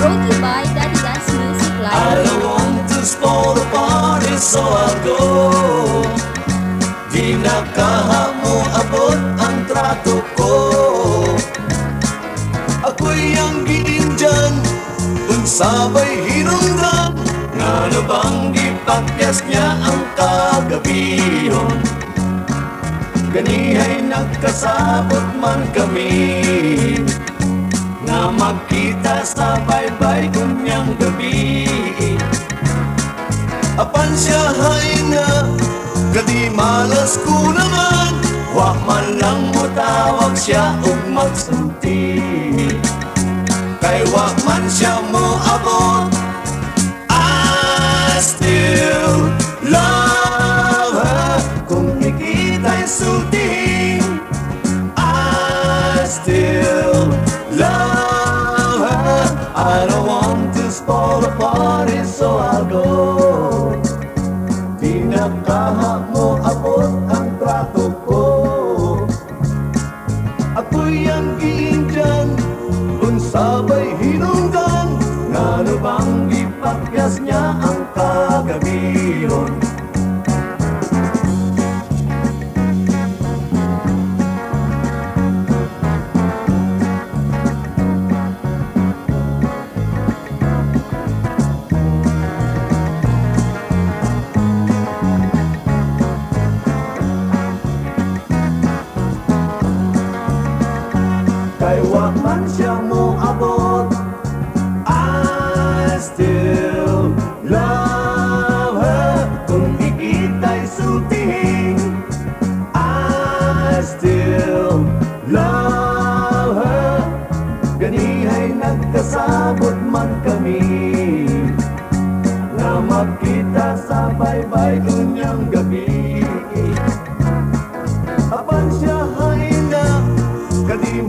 Brought to you by Daddy Dance Music I Live. don't want to spoil the party, so I'll go. Di nakahamo abot ang trato ko. Ako'y ang giinjan, unsabay hinungdan. Nga na bang gipakyas niya ang kagabihon. Ganihay nagkasabot man kami, na magkita sa baybay kunyang gabi. Apan siya hay na, kadi malas ko naman. Wa man lang mo tawag siya ug magsulti. Kay wa man siya mo abot, I still love her. Kung ikita'y sulti, I still love her. I don't want to spoil the party, so I'll go. Di nakahamo abot ang trato ko. Ako'y ang giinjan, unsabay hinungdan. Nga na bang ipakyas niya ang kagabihon. Kay wa man siya mo abot, I still love her. Kung ikita'y sultihin, I still love her. Ganihay nagkasabot man kami, na magkita sa baybay kunyang gabi. Apan siya hay na, kadi